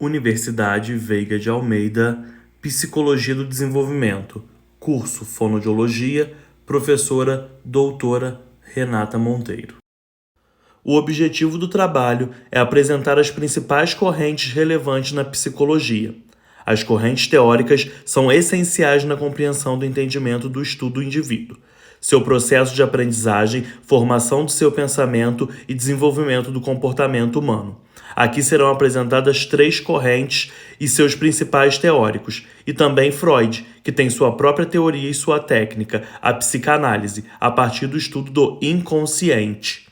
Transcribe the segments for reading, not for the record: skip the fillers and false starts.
Universidade Veiga de Almeida, Psicologia do Desenvolvimento, curso Fonoaudiologia, professora doutora Renata Monteiro. O objetivo do trabalho é apresentar as principais correntes relevantes na psicologia. As correntes teóricas são essenciais na compreensão do entendimento do estudo do indivíduo, seu processo de aprendizagem, formação do seu pensamento e desenvolvimento do comportamento humano. Aqui serão apresentadas 3 correntes e seus principais teóricos, e também Freud, que tem sua própria teoria e sua técnica, a psicanálise, a partir do estudo do inconsciente.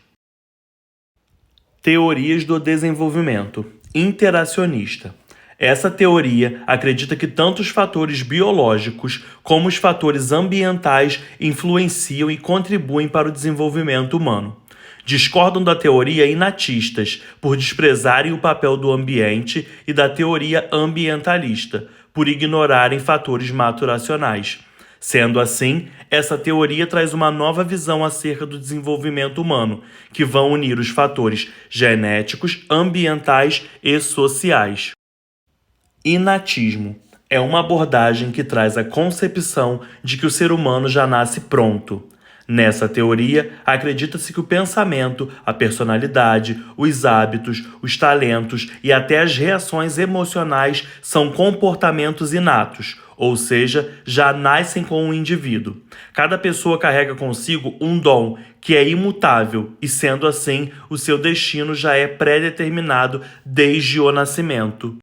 Teorias do desenvolvimento interacionista. Essa teoria acredita que tanto os fatores biológicos como os fatores ambientais influenciam e contribuem para o desenvolvimento humano. Discordam da teoria inatistas, por desprezarem o papel do ambiente, e da teoria ambientalista, por ignorarem fatores maturacionais. Sendo assim, essa teoria traz uma nova visão acerca do desenvolvimento humano, que vão unir os fatores genéticos, ambientais e sociais. Inatismo é uma abordagem que traz a concepção de que o ser humano já nasce pronto. Nessa teoria, acredita-se que o pensamento, a personalidade, os hábitos, os talentos e até as reações emocionais são comportamentos inatos, ou seja, já nascem com o indivíduo. Cada pessoa carrega consigo um dom que é imutável e, sendo assim, o seu destino já é pré-determinado desde o nascimento.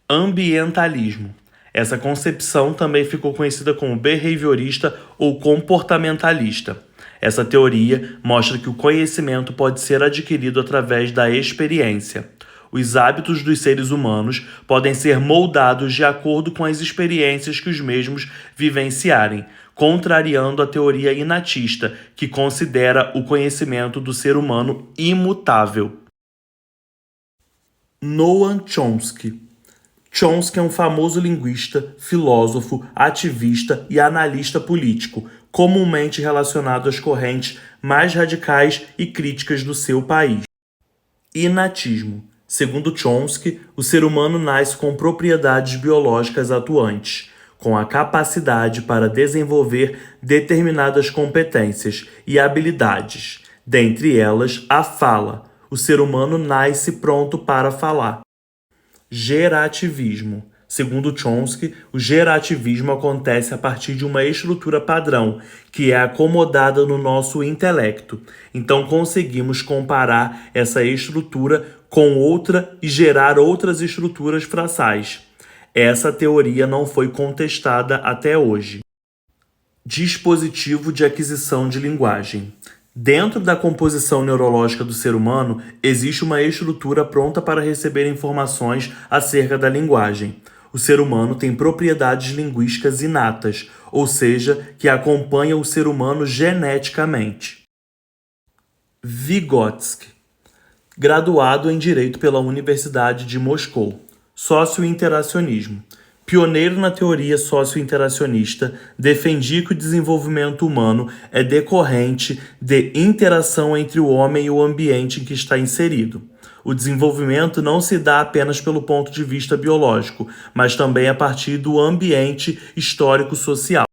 Ambientalismo. Essa concepção também ficou conhecida como behaviorista ou comportamentalista. Essa teoria mostra que o conhecimento pode ser adquirido através da experiência. Os hábitos dos seres humanos podem ser moldados de acordo com as experiências que os mesmos vivenciarem, contrariando a teoria inatista, que considera o conhecimento do ser humano imutável. Noam Chomsky. Chomsky é um famoso linguista, filósofo, ativista e analista político, comumente relacionado às correntes mais radicais e críticas do seu país. Inatismo. Segundo Chomsky, o ser humano nasce com propriedades biológicas atuantes, com a capacidade para desenvolver determinadas competências e habilidades, dentre elas a fala. O ser humano nasce pronto para falar. Gerativismo. Segundo Chomsky, o gerativismo acontece a partir de uma estrutura padrão, que é acomodada no nosso intelecto. Então conseguimos comparar essa estrutura com outra e gerar outras estruturas fraçais. Essa teoria não foi contestada até hoje. Dispositivo de aquisição de linguagem. Dentro da composição neurológica do ser humano, existe uma estrutura pronta para receber informações acerca da linguagem. O ser humano tem propriedades linguísticas inatas, ou seja, que acompanham o ser humano geneticamente. Vygotsky, graduado em Direito pela Universidade de Moscou. Socio-interacionismo. Pioneiro na teoria socio-interacionista, defendia que o desenvolvimento humano é decorrente de interação entre o homem e o ambiente em que está inserido. O desenvolvimento não se dá apenas pelo ponto de vista biológico, mas também a partir do ambiente histórico-social.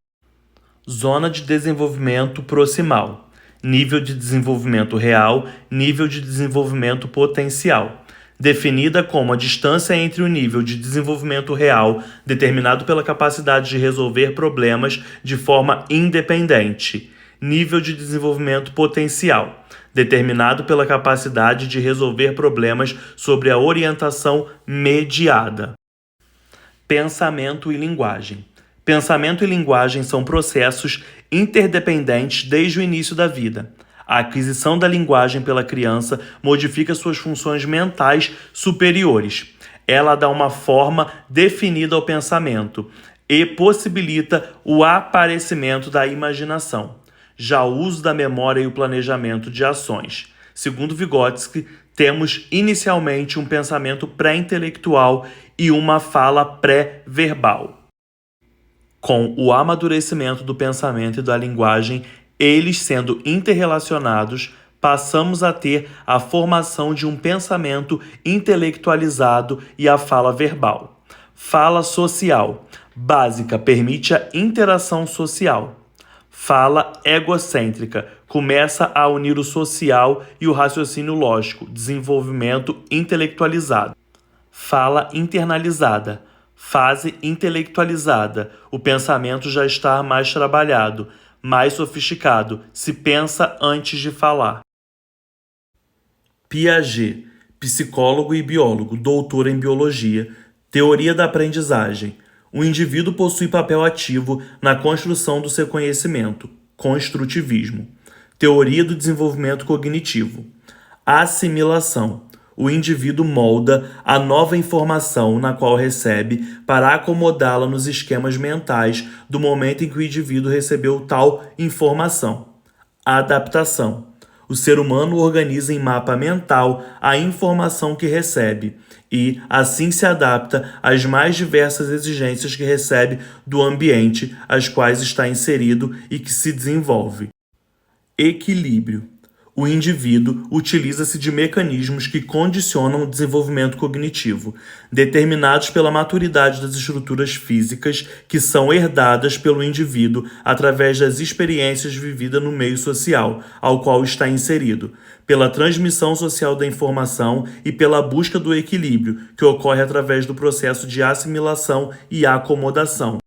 Zona de desenvolvimento proximal. Nível de desenvolvimento real, nível de desenvolvimento potencial. Definida como a distância entre o nível de desenvolvimento real, determinado pela capacidade de resolver problemas de forma independente. Nível de desenvolvimento potencial, determinado pela capacidade de resolver problemas sobre a orientação mediada. Pensamento e linguagem. Pensamento e linguagem são processos interdependentes desde o início da vida. A aquisição da linguagem pela criança modifica suas funções mentais superiores. Ela dá uma forma definida ao pensamento e possibilita o aparecimento da imaginação. Já o uso da memória e o planejamento de ações. Segundo Vygotsky, temos inicialmente um pensamento pré-intelectual e uma fala pré-verbal. Com o amadurecimento do pensamento e da linguagem, eles sendo interrelacionados, passamos a ter a formação de um pensamento intelectualizado e a fala verbal. Fala social, básica, permite a interação social. Fala egocêntrica, começa a unir o social e o raciocínio lógico, desenvolvimento intelectualizado. Fala internalizada, fase intelectualizada, o pensamento já está mais trabalhado, mais sofisticado, se pensa antes de falar. Piaget, psicólogo e biólogo, doutor em biologia, teoria da aprendizagem. O indivíduo possui papel ativo na construção do seu conhecimento, construtivismo. Teoria do desenvolvimento cognitivo. Assimilação. O indivíduo molda a nova informação na qual recebe para acomodá-la nos esquemas mentais do momento em que o indivíduo recebeu tal informação. Adaptação. O ser humano organiza em mapa mental a informação que recebe e, assim, se adapta às mais diversas exigências que recebe do ambiente às quais está inserido e que se desenvolve. Equilíbrio. O indivíduo utiliza-se de mecanismos que condicionam o desenvolvimento cognitivo, determinados pela maturidade das estruturas físicas que são herdadas pelo indivíduo através das experiências vividas no meio social ao qual está inserido, pela transmissão social da informação e pela busca do equilíbrio, que ocorre através do processo de assimilação e acomodação.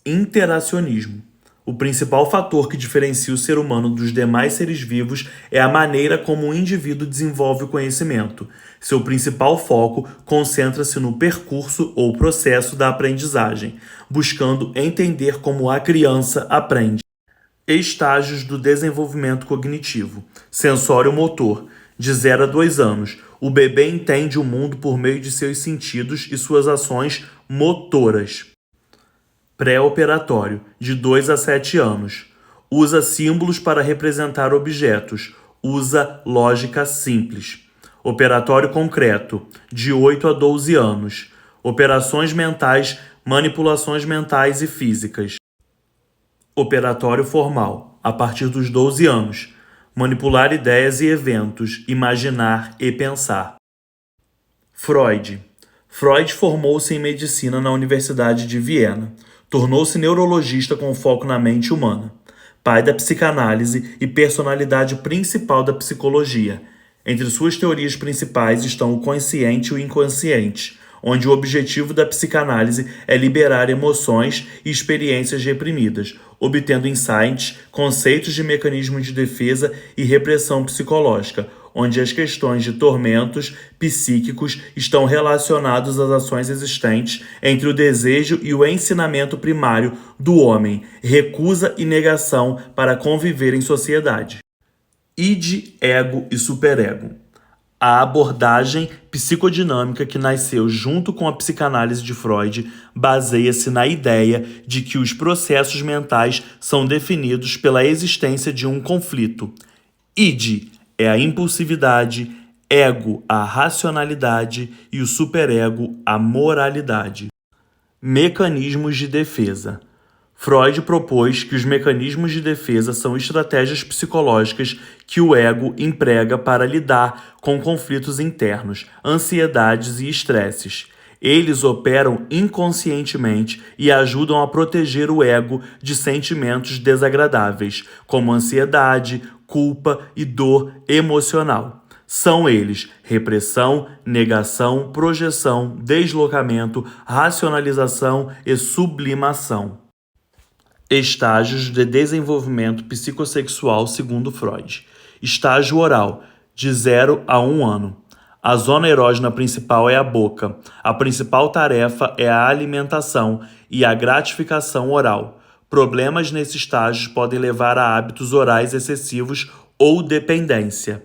Interacionismo. O principal fator que diferencia o ser humano dos demais seres vivos é a maneira como o indivíduo desenvolve o conhecimento. Seu principal foco concentra-se no percurso ou processo da aprendizagem, buscando entender como a criança aprende. Estágios do desenvolvimento cognitivo. Sensório-motor. De 0 a 2 anos, o bebê entende o mundo por meio de seus sentidos e suas ações motoras. Pré-operatório, de 2 a 7 anos. Usa símbolos para representar objetos. Usa lógica simples. Operatório concreto, de 8 a 12 anos. Operações mentais, manipulações mentais e físicas. Operatório formal, a partir dos 12 anos. Manipular ideias e eventos, imaginar e pensar. Freud. Freud formou-se em medicina na Universidade de Viena. Tornou-se neurologista com foco na mente humana, pai da psicanálise e personalidade principal da psicologia. Entre suas teorias principais estão o consciente e o inconsciente, onde o objetivo da psicanálise é liberar emoções e experiências reprimidas, obtendo insights, conceitos de mecanismos de defesa e repressão psicológica, onde as questões de tormentos psíquicos estão relacionados às ações existentes entre o desejo e o ensinamento primário do homem, recusa e negação para conviver em sociedade. Id, ego e superego. A abordagem psicodinâmica que nasceu junto com a psicanálise de Freud baseia-se na ideia de que os processos mentais são definidos pela existência de um conflito. Id é a impulsividade, ego a racionalidade e o superego a moralidade. Mecanismos de defesa. Freud propôs que os mecanismos de defesa são estratégias psicológicas que o ego emprega para lidar com conflitos internos, ansiedades e estresses. Eles operam inconscientemente e ajudam a proteger o ego de sentimentos desagradáveis, como ansiedade, culpa e dor emocional. São eles: repressão, negação, projeção, deslocamento, racionalização e sublimação. Estágios de desenvolvimento psicossexual segundo Freud. Estágio oral, de 0 a 1 ano. A zona erógena principal é a boca. A principal tarefa é a alimentação e a gratificação oral. Problemas nesse estágio podem levar a hábitos orais excessivos ou dependência.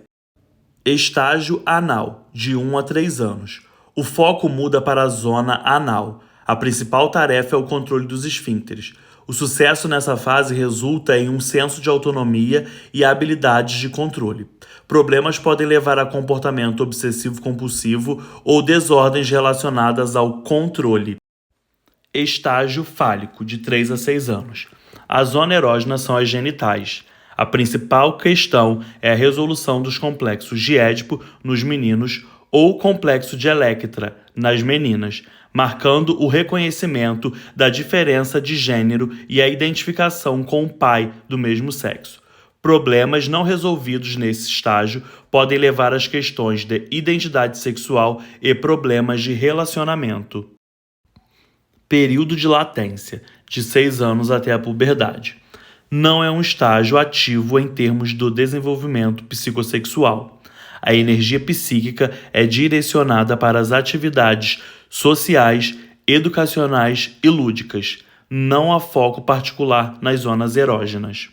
Estágio anal, de 1 a 3 anos. O foco muda para a zona anal. A principal tarefa é o controle dos esfíncteres. O sucesso nessa fase resulta em um senso de autonomia e habilidades de controle. Problemas podem levar a comportamento obsessivo-compulsivo ou desordens relacionadas ao controle. Estágio fálico, de 3 a 6 anos. A zona erógena são as genitais. A principal questão é a resolução dos complexos de Édipo nos meninos ou complexo de Electra nas meninas, marcando o reconhecimento da diferença de gênero e a identificação com o pai do mesmo sexo. Problemas não resolvidos nesse estágio podem levar às questões de identidade sexual e problemas de relacionamento. Período de latência, de 6 anos até a puberdade. Não é um estágio ativo em termos do desenvolvimento psicossexual. A energia psíquica é direcionada para as atividades sociais, educacionais e lúdicas. Não há foco particular nas zonas erógenas.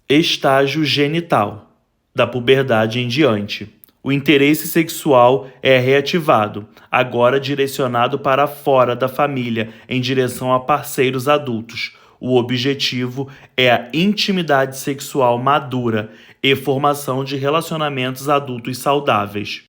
Estágio genital, da puberdade em diante. O interesse sexual é reativado, agora direcionado para fora da família, em direção a parceiros adultos. O objetivo é a intimidade sexual madura e formação de relacionamentos adultos saudáveis.